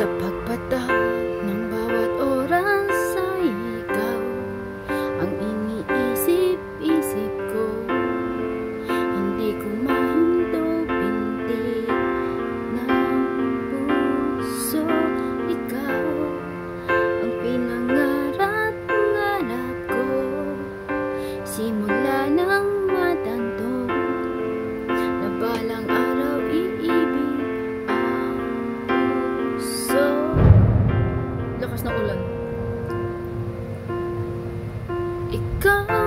Sa pagpatak ng bawat oras ay ikaw ang iniisip-isip ko. Hindi ko mahinto binti ng puso. Ikaw ang pinangarap-ngarap ko simula ng matanto na balang araw iibig ang puso. Lakas ng ulan. Ikaw